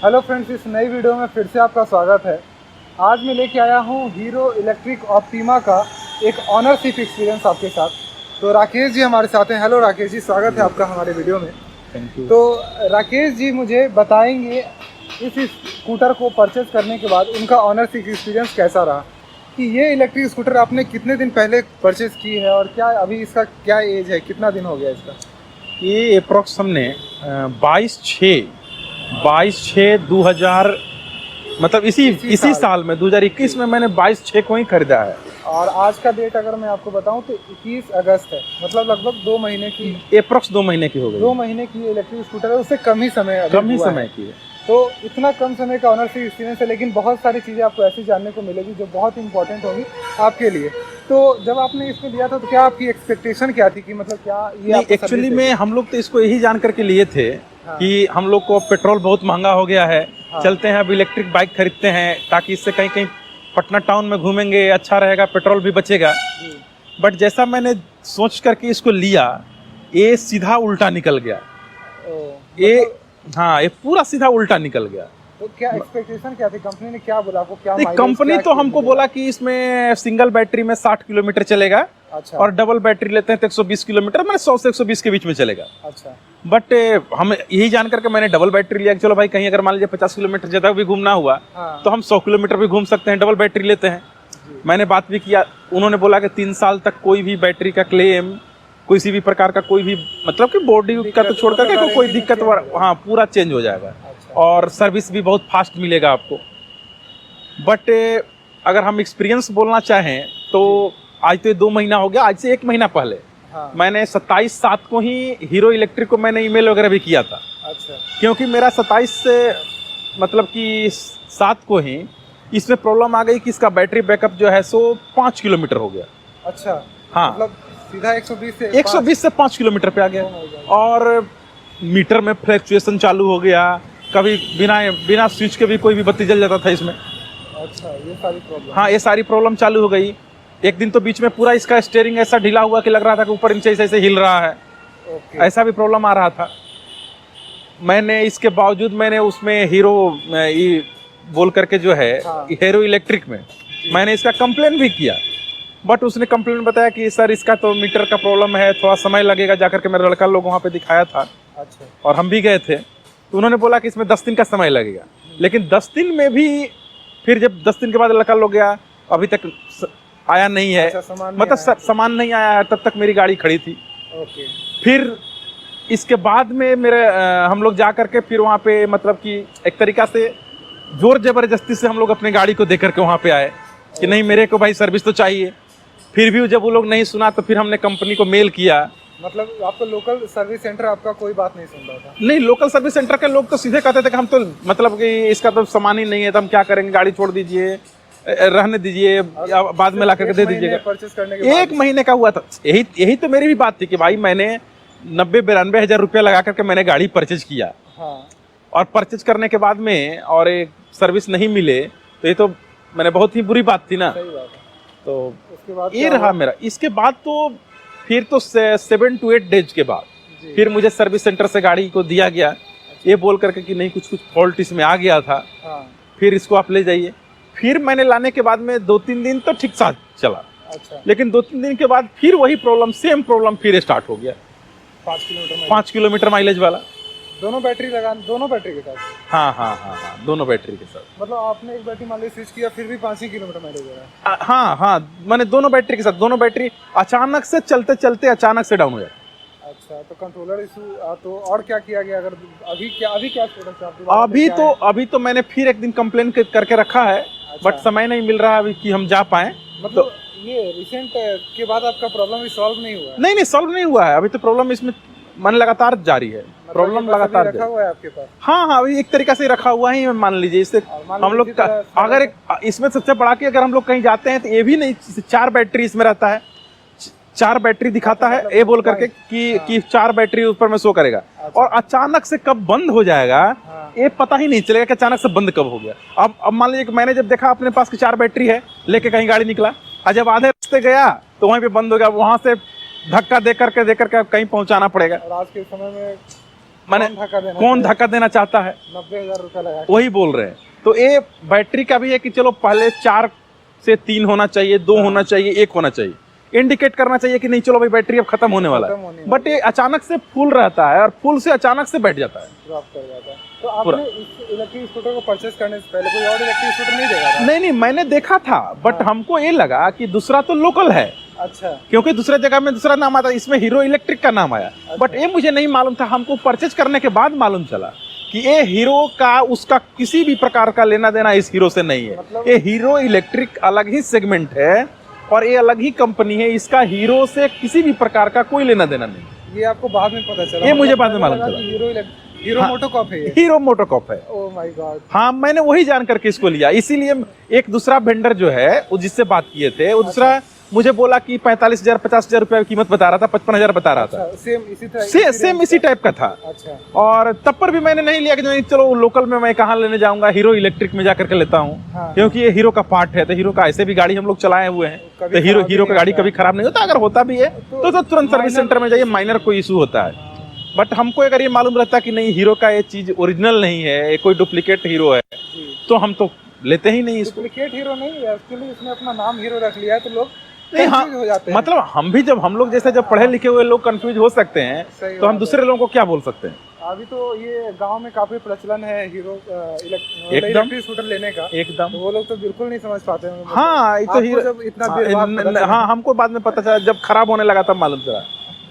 Hello friends, इस नई video में फिर से आपका स्वागत है। आज मैं लेके आया हूँ हीरो इलेक्ट्रिक ऑप्टिमा का एक ऑनरशिप एक्सपीरियंस आपके साथ। तो राकेश जी हमारे साथ हैं। हेलो राकेश जी, स्वागत है आपका हमारे वीडियो में। Thank you. तो राकेश जी मुझे बताएंगे इस स्कूटर को परचेज करने के बाद उनका ऑनरशिप एक्सपीरियंस कैसा रहा, कि ये इलेक्ट्रिक स्कूटर आपने कितने दिन पहले परचेज़ की है और क्या अभी इसका क्या एज है, कितना दिन हो गया इसका? ये अप्रॉक्स हमने 22/6/2000 मतलब इसी साल में 2021 में मैंने 22/6 को ही खरीदा है। और आज का डेट अगर मैं आपको बताऊं तो 21 अगस्त है, मतलब लगभग 2 महीने की, अप्रॉक्स 2 महीने की हो गई। 2 महीने की इलेक्ट्रिक स्कूटर है, उससे कम ही समय की है। तो इतना कम समय का ऑनरशिप एक्सपीरियंस है, लेकिन बहुत सारी चीज़ें आपको ऐसी जानने को मिलेगी जो बहुत इंपॉर्टेंट होगी आपके लिए। तो जब आपने इसको लिया था तो क्या आपकी एक्सपेक्टेशन क्या थी, कि मतलब क्या ये एक्चुअली में हम लोग तो इसको यही जान करके लिए थे कि हम लोग को पेट्रोल बहुत महंगा हो गया है। चलते हैं अब इलेक्ट्रिक बाइक खरीदते हैं ताकि इससे कहीं कहीं पटना टाउन में घूमेंगे, अच्छा रहेगा, पेट्रोल भी बचेगा। बट जैसा मैंने सोच करके इसको लिया, ये सीधा उल्टा निकल गया। ये पूरा सीधा उल्टा निकल गया। तो क्या एक्सपेक्टेशन क्या थी? कंपनी ने क्या बोला आपको? क्या कंपनी तो हमको बोला कि इसमें सिंगल बैटरी में 60 किलोमीटर चलेगा। अच्छा। और डबल बैटरी लेते हैं तो 120 किलोमीटर, मैंने 100 से 120 के बीच में चलेगा। अच्छा। बट हम यही जान करके मैंने डबल बैटरी लिया कि चलो भाई कहीं अगर मान लीजिए 50 किलोमीटर ज्यादा भी घूमना हुआ तो हम 100 किलोमीटर भी घूम सकते हैं, डबल बैटरी लेते हैं। मैंने बात भी किया, उन्होंने बोला कि 3 साल तक कोई भी बैटरी का क्लेम, किसी भी प्रकार का कोई भी मतलब कि बॉडी का तो छोड़ करके कोई दिक्कत, पूरा चेंज हो जाएगा। और सर्विस भी बहुत फास्ट मिलेगा आपको। बट अगर हम एक्सपीरियंस बोलना चाहें तो आज तो 2 महीना हो गया, आज से 1 महीना पहले मैंने 27/7 को ही हीरो इलेक्ट्रिक को मैंने ईमेल वगैरह भी किया था। अच्छा। क्योंकि मेरा 27 से मतलब कि 7 को ही इसमें प्रॉब्लम आ गई कि इसका बैटरी बैकअप जो है सो 5 किलोमीटर हो गया। अच्छा। हाँ, मतलब सीधा 120 से 5 किलोमीटर पे आ गया। और मीटर में फ्लक्चुएशन चालू हो गया, कभी बिना स्विच के भी कोई भी बत्ती जल जाता था इसमें। अच्छा, ये सारी प्रॉब्लम। हाँ, ये सारी प्रॉब्लम चालू हो गई। एक दिन तो बीच में पूरा इसका स्टीयरिंग ऐसा ढीला हुआ कि लग रहा था कि ऊपर नीचे ऐसे हिल रहा है। ऐसा भी प्रॉब्लम आ रहा था। मैंने इसके बावजूद मैंने उसमें हीरो बोल करके जो है हीरो इलेक्ट्रिक में मैंने इसका कंप्लेन भी किया। बट उसने कंप्लेन बताया कि सर इसका तो मीटर का प्रॉब्लम है, थोड़ा समय लगेगा। जाकर के मेरा लड़का लोग वहाँ पे दिखाया था। अच्छा। और हम भी गए थे तो उन्होंने बोला कि इसमें 10 दिन का समय लगेगा। लेकिन 10 दिन में भी फिर जब 10 दिन के बाद लड़का लोग गया, अभी तक आया नहीं है। अच्छा, मतलब सामान नहीं आया है, तब तक मेरी गाड़ी खड़ी थी। ओके। फिर इसके बाद में हम लोग जा करके फिर वहाँ पे मतलब कि एक तरीका से जोर जबरदस्ती से हम लोग अपनी गाड़ी को दे करके वहाँ पे आए कि नहीं मेरे को भाई सर्विस तो चाहिए। फिर भी जब वो लोग नहीं सुना तो फिर हमने कंपनी को मेल किया। मतलब आपका लोकल सर्विस सेंटर आपका कोई बात नहीं सुन रहा था? नहीं, लोकल सर्विस सेंटर के लोग तो सीधे कहते थे कि हम तो मतलब कि इसका तो सामान ही नहीं है, तो हम क्या करेंगे, गाड़ी छोड़ दीजिए, रहने दीजिए, बाद में ला करके दे दीजिएगा। परचेज करने के 1 महीने का हुआ था। यही तो मेरी भी बात थी कि भाई मैंने 90-92 हज़ार रुपया लगा करके मैंने गाड़ी परचेज किया। और परचेज करने के बाद में और एक सर्विस नहीं मिले तो ये तो मैंने बहुत ही बुरी बात थी ना। सही बात है। तो उसके बाद ये रहा मेरा। इसके बाद तो फिर तो 7 to 8 डेज के बाद फिर मुझे सर्विस सेंटर से गाड़ी को दिया गया। ये बोल करके कि नहीं कुछ फॉल्ट इसमें आ गया था। फिर इसको आप ले जाइए। फिर मैंने लाने के बाद में 2-3 दिन तो ठीक ठाक चला। अच्छा। लेकिन 2-3 दिन के बाद फिर वही प्रॉब्लम, सेम प्रॉब्लम फिर स्टार्ट हो गया। 5 किलोमीटर माइलेज वाला। दोनों बैटरी के साथ? हाँ, दोनों बैटरी के साथ। मतलब आपने एक बैटरी मान ली स्विच किया फिर भी 5 ही किलोमीटर माइलेज दे रहा है? हाँ, मैंने दोनों बैटरी के साथ, दोनों बैटरी अचानक से चलते चलते अचानक से डाउन हो जाए। अच्छा, तो कंट्रोलर इशू। तो और क्या किया गया? अगर अभी क्या स्टेटस है? अभी तो मैंने फिर एक दिन कंप्लेन करके रखा है। अच्छा। बट समय नहीं मिल रहा अभी कि हम जा पाए। मतलब तो ये रिसेंट के बाद आपका प्रॉब्लम सॉल्व नहीं हुआ है? नहीं, सॉल्व नहीं हुआ है अभी तो। प्रॉब्लम इसमें लगातार जारी है। प्रॉब्लम लगातार रखा हुआ है आपके पास? हाँ, अभी एक तरीका से रखा हुआ ही मान लीजिए। इससे हम लोग अगर इसमें सबसे बड़ा कि अगर हम लोग कहीं जाते हैं तो ये भी नहीं, 4 बैटरी इसमें रहता है। 4 बैटरी दिखाता है ये बोल करके कि 4 बैटरी ऊपर में शो करेगा। और अचानक से कब बंद हो जाएगा ये पता ही नहीं चलेगा कि अचानक से बंद कब हो गया। अब मान लीजिए कि मैंने जब देखा अपने पास की 4 बैटरी है, लेके कहीं गाड़ी निकला, और जब आधे रास्ते गया तो वहीं पे बंद हो गया। वहां से धक्का दे करके कहीं पहुंचाना पड़ेगा। और आज के समय में माने कौन धक्का देना चाहता है? 90,000 रुपया लगा। वही बोल रहे हैं। तो ये बैटरी का भी है कि चलो पहले 4 से 3 होना चाहिए, 2 होना चाहिए, 1 होना चाहिए, इंडिकेट करना चाहिए कि नहीं चलो भाई बैटरी अब खत्म होने वाला है। बट ये अचानक से फुल रहता है और फुल से अचानक से बैठ जाता है, ड्रॉप कर जाता है। तो आपने इस इलेक्ट्रिक स्कूटर को परचेस करने से पहले कोई और इलेक्ट्रिक स्कूटर नहीं देखा था? नहीं, मैंने देखा था, बट हमको ये लगा कि दूसरा तो लोकल है। अच्छा। क्योंकि दूसरे जगह में दूसरा नाम आता, इसमें हीरो इलेक्ट्रिक का नाम आया। बट ये मुझे नहीं मालूम था, हमको परचेज करने के बाद मालूम चला कि ये हीरो का उसका किसी भी प्रकार का लेना देना इस हीरो से नहीं है। ये हीरो इलेक्ट्रिक अलग ही सेगमेंट है और ये अलग ही कंपनी है, इसका हीरो से किसी भी प्रकार का कोई लेना देना नहीं। ये आपको बाद में पता चला? ये मुझे बाद में मालूम चला। हीरो मोटोकॉर्प है ये? हीरो मोटोकॉर्प है। Oh my God. हाँ, मैंने वही जान करके इसको लिया। इसीलिए एक दूसरा वेंडर जो है वो जिससे बात किए थे, वो दूसरा मुझे बोला कि 45,000 50,000 रुपए की कीमत बता रहा था, 55,000 बता रहा था। सेम इसी टाइप का था। अच्छा। और तब पर भी मैंने नहीं लिया कि नहीं चलो लोकल में मैं कहाँ लेने जाऊंगा, हीरो इलेक्ट्रिक में जाकर के लेता हूँ। हाँ। क्योंकि ये हीरो का पार्ट है, तो हीरो का ऐसे भी गाड़ी हम लोग चलाए हुए हैं, तो हीरो का गाड़ी कभी खराब नहीं होता। अगर होता भी है तो तुरंत सर्विस सेंटर में जाइए, माइनर कोई इशू होता है। बट हमको अगर ये मालूम रहता कि नहीं हीरो का ये चीज ओरिजिनल नहीं है, ये कोई डुप्लीकेट हीरो है, तो हम तो लेते ही नहीं इसको। डुप्लीकेट हीरो नहीं है, एक्चुअली इसने अपना नाम हीरो रख लिया है, तो लोग नहीं, हाँ, हो जाते हैं। मतलब हम लोग जैसे जब पढ़े लिखे हुए लोग कंफ्यूज हो सकते हैं, तो हम दूसरे लोगों को क्या बोल सकते हैं? अभी तो ये गांव में काफी प्रचलन है हीरो इलेक्ट्रिक स्कूटर लेने का। एकदम। तो वो लोग तो बिल्कुल नहीं समझ पाते हैं। हाँ, ये तो हीरो जब इतना हाँ, हमको बाद में पता चला, जब खराब होने लगा तब मालूम चला।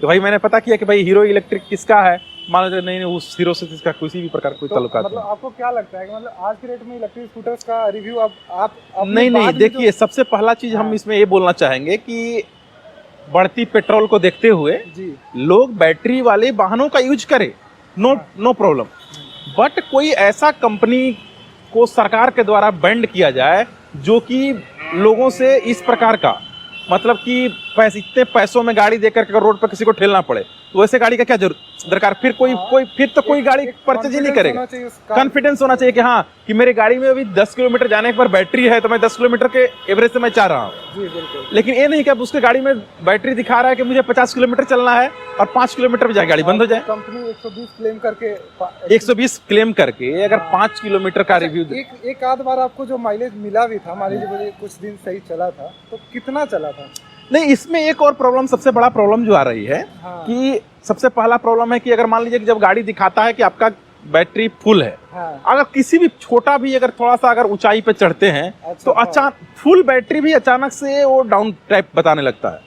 तो भाई मैंने पता किया कि भाई हीरो इलेक्ट्रिक किसका है, मान लो नहीं उस हीरो से इसका किसी भी प्रकार कोई ताल्लुकात मतलब आपको क्या लगता है कि मतलब आज के रेट में इलेक्ट्रिक स्कूटर्स का रिव्यू आप नहीं, देखिए सबसे पहला चीज हम इसमें ये बोलना चाहेंगे कि बढ़ती पेट्रोल को देखते हुए लोग बैटरी वाले वाहनों का यूज करें, नो प्रॉब्लम। बट कोई ऐसा कंपनी को सरकार के द्वारा बैंड किया जाए जो कि लोगों से इस प्रकार का, मतलब कि इतने पैसों में गाड़ी देकर के रोड पर किसी को ठेलना पड़े, तो वैसे गाड़ी का क्या दरकार? फिर कोई गाड़ी परचेज ही नहीं करेगा। कॉन्फिडेंस होना चाहिए कि हाँ कि मेरी गाड़ी में अभी 10 किलोमीटर जाने पर बैटरी है, तो मैं 10 किलोमीटर के एवरेज से मैं चाह रहा हूँ। लेकिन ये नहीं कि अब उसके गाड़ी में बैटरी दिखा रहा है कि मुझे 50 किलोमीटर चलना है और 5 किलोमीटर में जाए गाड़ी बंद हो जाए। कंपनी 120 क्लेम करके 120 क्लेम करके अगर 5 किलोमीटर का रिव्यू एक आध बार आपको जो माइलेज मिला भी था, मान लीजिए कुछ दिन सही चला था, तो कितना चला था? नहीं, इसमें एक और प्रॉब्लम, सबसे बड़ा प्रॉब्लम जो आ रही है कि सबसे पहला प्रॉब्लम है कि अगर मान लीजिए कि जब गाड़ी दिखाता है कि आपका बैटरी फुल है, अगर किसी भी छोटा भी अगर थोड़ा सा अगर ऊंचाई पे चढ़ते हैं, तो अचानक फुल बैटरी भी अचानक से वो डाउन टाइप बताने लगता है।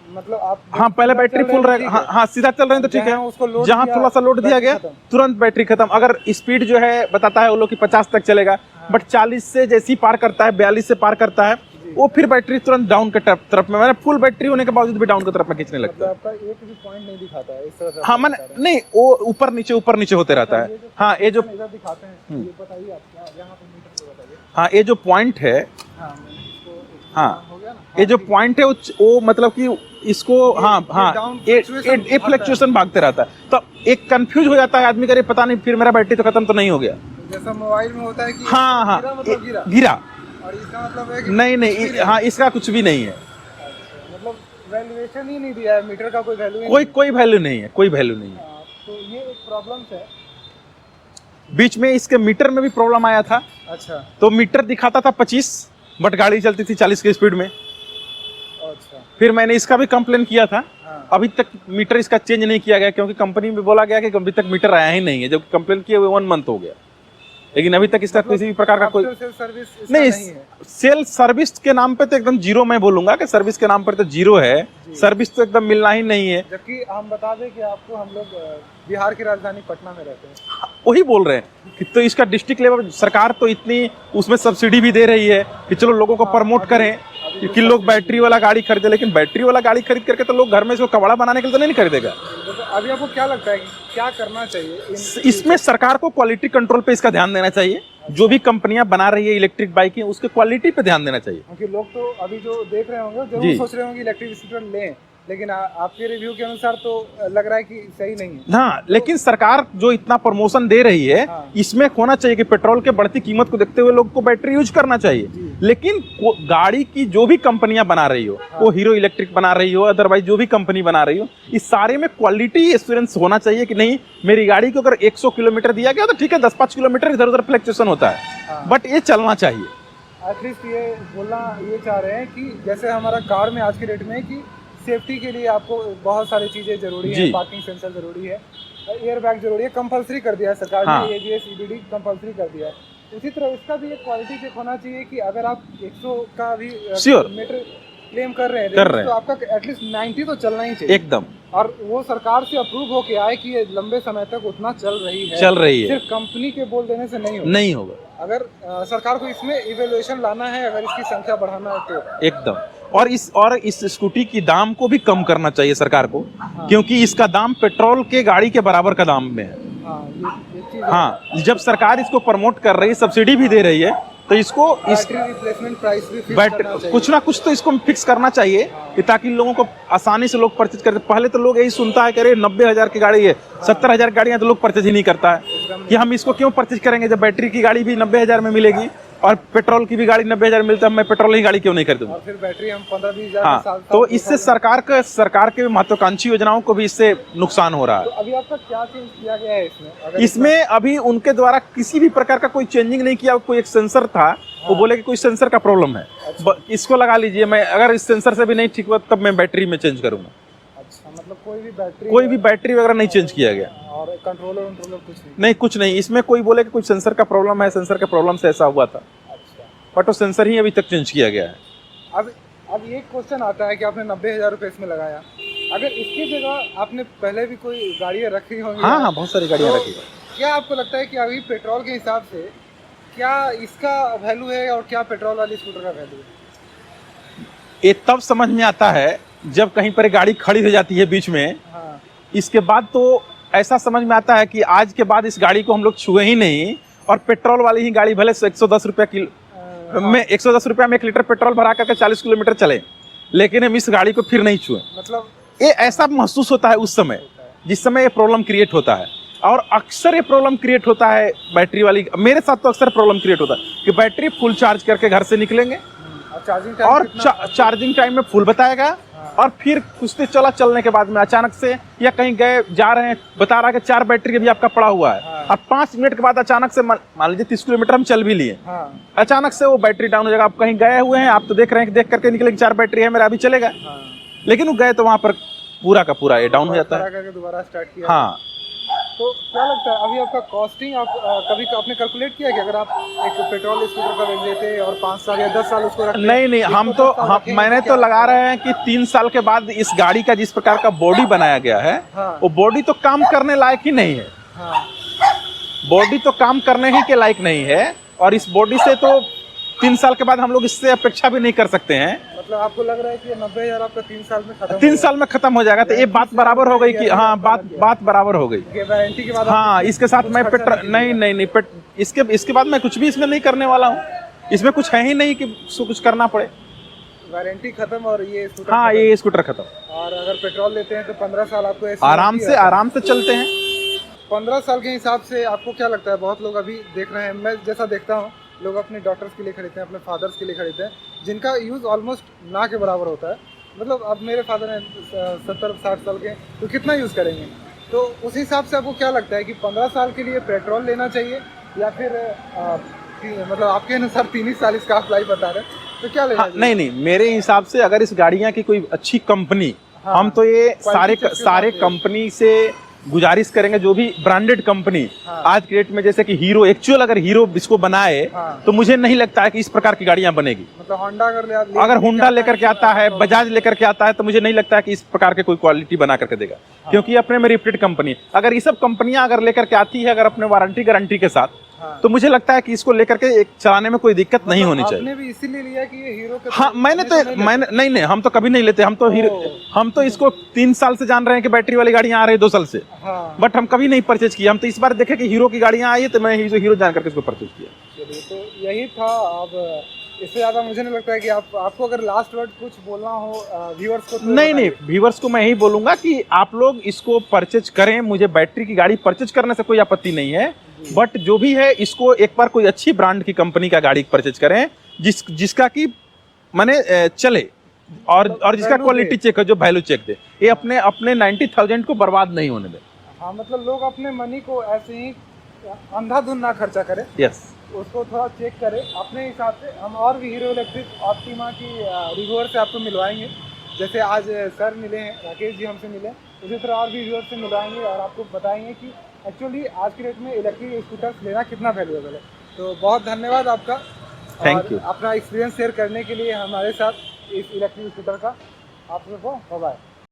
मतलब आप हाँ, पहले बैटरी फुल रहेगा, हाँ सीधा चल रहे हैं तो ठीक है, जहाँ थोड़ा सा लोड दिया गया तुरंत बैटरी खत्म। अगर स्पीड जो है बताता है वो लोग कि 50 तक चलेगा, बट 40 से जैसे ही पार करता है, 42 से पार करता है, वो फिर बैटरी तुरंत डाउन के तरफ में, मैंने फुल बैटरी होने के बावजूद भी डाउन की तरफ में खींचने लगता है। आपका एक भी पॉइंट नहीं दिखाता है इस तरह से? हाँ, मैंने नहीं, वो ऊपर नीचे होते रहता है। हाँ, ये जो दिखाते हैं, ये बताइए आप यहाँ पे मीटर पे बताइए। हाँ, ये जो पॉइंट है, हाँ ये जो पॉइंट है वो मतलब कि इसको हाँ ये फ्लक्चुएशन भागते रहता है, तो एक कंफ्यूज हो जाता है आदमी, करे पता नहीं फिर मेरा बैटरी तो खत्म तो नहीं हो गया, जैसा मोबाइल में होता है कि हाँ गिरा, और इसका मतलब है कि नहीं हाँ, इसका कुछ भी नहीं है, मतलब वैल्यूएशन ही नहीं दिया है, मीटर का कोई वैल्यू कोई वैल्यू नहीं है, कोई वैल्यू नहीं है। तो ये एक प्रॉब्लम है। बीच में इसके मीटर में भी प्रॉब्लम आया था। अच्छा। तो मीटर दिखाता था 25, बट गाड़ी चलती थी 40 की स्पीड में। अच्छा। फिर मैंने इसका भी कंप्लेन किया था। अभी तक मीटर इसका चेंज नहीं किया गया, क्योंकि कंपनी में बोला गया कि अभी तक मीटर आया ही नहीं है, जब कंप्लेन किए हुए 1 मंथ हो गया, लेकिन अभी तक इसका किसी भी प्रकार का कोई सर्विस नहीं है। सेल सर्विस के नाम पे तो एकदम जीरो, मैं बोलूंगा कि सर्विस के नाम पर तो जीरो है, सर्विस तो एकदम मिलना ही नहीं है। जबकि हम बता दें कि आपको, हम लोग बिहार की राजधानी पटना में रहते हैं। वही बोल रहे हैं कि तो इसका डिस्ट्रिक्ट लेवल सरकार तो इतनी उसमें सब्सिडी भी दे रही है कि चलो लोगों को प्रमोट करें कि लोग बैटरी वाला गाड़ी खरीदे, लेकिन बैटरी वाला गाड़ी खरीद करके तो लोग घर में इसको कबाड़ा बनाने के लिए तो नहीं खरीदेगा। अभी आपको क्या लगता है कि क्या करना चाहिए इसमें? सरकार को क्वालिटी कंट्रोल पे इसका ध्यान देना चाहिए, जो भी कंपनियां बना रही है इलेक्ट्रिक बाइक उसके क्वालिटी पे ध्यान देना चाहिए। क्योंकि लोग तो अभी जो देख रहे होंगे जरूर सोच रहे होंगे इलेक्ट्रिक स्कूटर लें, लेकिन आपके रिव्यू के अनुसार तो लग रहा है कि सही नहीं है। हाँ, लेकिन सरकार जो इतना प्रमोशन दे रही है, हाँ। इसमें होना चाहिए कि पेट्रोल के बढ़ती कीमत को देखते हुए लोग को बैटरी यूज करना चाहिए। लेकिन गाड़ी की जो भी कंपनियां बना रही हो, वो हीरो इलेक्ट्रिक बना रही हो, अदरवाइज जो भी कंपनी बना रही हो, इस सारे में क्वालिटी एश्योरेंस होना चाहिए कि नहीं, मेरी गाड़ी को अगर 100 किलोमीटर दिया गया तो ठीक है, 10-5 किलोमीटर इधर उधर फ्लक्चुएशन होता है, बट ये चलना चाहिए। एटलीस्ट ये बोलना ये चाह रहे हैं कि जैसे हमारा कार में आज के डेट में कि सेफ्टी के लिए आपको बहुत सारी चीज़ें जरूरी है, पार्किंग सेंसर जरूरी है, एयर बैग जरूरी है, कंपलसरी कर दिया है सरकार ने, ABS EBD कंपलसरी कर दिया है। उसी तरह इसका भी एक क्वालिटी चेक होना चाहिए कि अगर आप 100 का भी किलोमीटर क्लेम कर रहे हैं तो आपका एटलीस्ट 90 तो चलना ही चाहिए एकदम, और वो सरकार से अप्रूव होके आए कि ये लंबे समय तक उतना चल रही है, सिर्फ कंपनी के बोल देने से नहीं होगा। अगर सरकार को इसमें इवैल्यूएशन लाना है, अगर इसकी संख्या बढ़ाना है तो एकदम, और इस स्कूटी की दाम को भी कम करना चाहिए सरकार को। हाँ। क्योंकि इसका दाम पेट्रोल के गाड़ी के बराबर का दाम में है। हाँ, जब सरकार इसको प्रमोट कर रही है, सब्सिडी भी दे रही है, तो इसको रिप्लेसमेंट प्राइस भी फिक्स कुछ ना कुछ तो इसको फिक्स करना चाहिए। हाँ। ताकि लोगों को आसानी से लोग परचेज करते। पहले तो लोग यही सुनता है कि अरे 90,000 की गाड़ी है, 70,000 गाड़ियां, तो लोग परचेज ही नहीं करता है कि हम इसको क्यों परचेज करेंगे जब बैटरी की गाड़ी भी 90,000 में मिलेगी और पेट्रोल की भी गाड़ी 90,000 मिलता है, मैं पेट्रोल की गाड़ी क्यों नहीं खरीदूंगा। फिर बैटरी हम 15-20 हजार। हाँ, तो इससे सरकार के महत्वाकांक्षी योजनाओं को भी इससे नुकसान हो रहा है। तो अभी आपका क्या चेंज किया गया है इसमें अभी उनके द्वारा किसी भी प्रकार का कोई चेंजिंग नहीं किया। कोई एक सेंसर था, वो बोले कि कोई सेंसर का प्रॉब्लम है। अच्छा। इसको लगा लीजिए, मैं अगर इस सेंसर से भी नहीं ठीक हुआ तब मैं बैटरी में चेंज करूंगा। अच्छा, मतलब कोई भी बैटरी वगैरह नहीं चेंज किया गया, और कंट्रोलर कुछ नहीं। इसमें कोई बोले कि कोई सेंसर का प्रॉब्लम है, सेंसर के प्रॉब्लम से ऐसा हुआ था, बट वो सेंसर ही अभी तक चेंज किया गया है। अब ये क्वेश्चन आता है कि आपने 90,000 रुपए इसमें लगाया, अगर इसकी जगह आपने पहले भी कोई गाड़ियाँ रखी होंगी। हाँ, बहुत सारी गाड़ियाँ रखी है। क्या आपको लगता है कि अभी पेट्रोल के हिसाब से क्या इसका वैल्यू है और क्या पेट्रोल वाली स्कूटर का वैल्यू है? ये तब समझ में आता है जब कहीं पर गाड़ी खड़ी हो जाती है बीच में। हाँ। इसके बाद तो ऐसा समझ में आता है कि आज के बाद इस गाड़ी को हम लोग छुए ही नहीं, और पेट्रोल वाली ही गाड़ी भले 110 रुपया किलो में 110 रुपया में 1 लीटर पेट्रोल भरा करके 40 किलोमीटर चले, लेकिन हम इस गाड़ी को फिर नहीं छुए। मतलब ये ऐसा महसूस होता है उस समय, जिस समय ये प्रॉब्लम क्रिएट होता है। और अक्सर ये प्रॉब्लम क्रिएट होता है बैटरी वाली, मेरे साथ तो अक्सर प्रॉब्लम क्रिएट होता है कि बैटरी फुल चार्ज करके घर से निकलेंगे और चार्जिंग टाइम में फुल बताएगा, और फिर कुछ देर चलने के बाद में अचानक से, या कहीं गए जा रहे हैं, बता रहा है कि 4 बैटरी अभी आपका पड़ा हुआ है। अब 5 मिनट के बाद अचानक से, मान लीजिए 30 किलोमीटर हम चल भी लिए, अचानक से वो बैटरी डाउन हो जाएगा। आप कहीं गए हुए हैं, आप तो देख रहे हैं कि देख करके निकले 4 बैटरी है मेरा, अभी चलेगा, लेकिन वो गए तो वहां पर पूरा का पूरा ये डाउन हो जाता है। दोबारा स्टार्ट किया। हाँ, तो क्या लगता है अभी आपका कॉस्टिंग, आप कभी आपने कैलकुलेट किया कि अगर आप एक पेट्रोल स्कूटर का लेते और 5 साल या 10 साल उसको रखते? नहीं, मैंने तो लगा रहे हैं कि 3 साल के बाद इस गाड़ी का जिस प्रकार का बॉडी बनाया गया है, हाँ। वो बॉडी तो काम करने लायक ही नहीं है। हाँ। बॉडी तो काम करने ही के लायक नहीं है, और इस बॉडी से तो 3 साल के बाद हम लोग इससे अपेक्षा भी नहीं कर सकते हैं। मतलब आपको लग रहा है कि 90,000 आपका 3 साल में खत्म, 3 साल में खत्म हो जाएगा, तो ये बात बराबर हो गई कि हाँ, बात बराबर हो गई। वारंटी के बाद हाँ, इसके साथ मैं नहीं, इसके बाद मैं कुछ भी इसमें नहीं करने वाला हूँ। इसमें कुछ है ही नहीं कि उसको कुछ करना पड़े। वारंटी खत्म और ये स्कूटर, हाँ, ये स्कूटर खत्म। और अगर पेट्रोल लेते हैं तो 15 साल आपको आराम से चलते हैं। 15 साल के हिसाब से आपको क्या लगता है? बहुत लोग अभी देख रहे हैं, मैं जैसा देखता हूँ, लोग अपने डॉक्टर्स के लिए खरीदते हैं, अपने फादर्स के लिए खरीदते हैं, जिनका यूज़ ऑलमोस्ट ना के बराबर होता है। मतलब अब मेरे फादर हैं 70-60 साल के, तो कितना यूज़ करेंगे? तो उस हिसाब से आपको क्या लगता है कि 15 साल के लिए पेट्रोल लेना चाहिए, या फिर मतलब आपके अनुसार 3 ही साल इसका आप लाइफ बता रहे हैं, तो क्या लेना चाहिए? नहीं, मेरे हिसाब से अगर इस गाड़ियाँ की कोई अच्छी कंपनी, हम तो ये सारे कंपनी से गुजारिश करेंगे, जो भी ब्रांडेड कंपनी आज के डेट में, जैसे कि हीरो, एक्चुअल अगर हीरो इसको बनाए, तो मुझे नहीं लगता है कि इस प्रकार की गाड़ियां बनेगी। मतलब होंडा अगर होंडा लेकर के आता है, बजाज लेकर के आता है, तो मुझे नहीं लगता है कि इस प्रकार के कोई क्वालिटी बना करके देगा, क्योंकि अपने में रेप्यूटेड कंपनी। अगर ये सब कंपनियां अगर लेकर के आती है, अगर अपने वारंटी गारंटी के साथ, तो मुझे लगता है कि इसको लेकर के चलाने में कोई दिक्कत नहीं होनी चाहिए। आपने भी इसीलिए लिया कि ये हीरो के? हाँ, मैंने नहीं, हम तो कभी नहीं लेते। हम तो इसको 3 साल से जान रहे हैं कि बैटरी वाली गाड़ियां आ रही है 2 साल से, बट हम कभी नहीं परचेज किया। हम तो इस बार देखे कि हीरो की गाड़ियां आई है, तो मैं हीरो जान करके इसको परचेज किया। चलिए, तो यही था। अब इससे ज़्यादा मुझे नहीं लगता है कि आपको अगर लास्ट वर्ड कुछ बोलना हो व्यूअर्स को तो नहीं नहीं, बताइए। व्यूवर्स को मैं यही बोलूंगा कि आप लोग इसको परचेज करें। मुझे बैटरी की गाड़ी परचेज करने से कोई आपत्ति नहीं है, बट जो भी है इसको एक बार कोई अच्छी ब्रांड की कंपनी का गाड़ी परचेज करें जिसका कि माने चले और जिसका value क्वालिटी दे। चेक है, जो वैल्यू चेक दे। ये अपने अपने 90,000 को बर्बाद नहीं होने दे। हाँ मतलब लोग अपने मनी को ऐसे ही अंधाधुंध ना खर्चा करें, यस, उसको थोड़ा चेक करें अपने हिसाब से। हम और भी हीरो इलेक्ट्रिक ऑप्टिमा की रिव्यूअर से आपको मिलवाएंगे, जैसे आज सर मिले हैं, राकेश जी हमसे मिले, उसी तरह और भी रिव्यूअर से मिलवाएंगे और आपको बताएंगे कि एक्चुअली आज की डेट में इलेक्ट्रिक स्कूटर्स लेना कितना वैल्यूएबल है। तो बहुत धन्यवाद आपका, थैंक यू। अपना एक्सपीरियंस शेयर करने के लिए हमारे साथ इस इलेक्ट्रिक स्कूटर का। आप सबको बाय।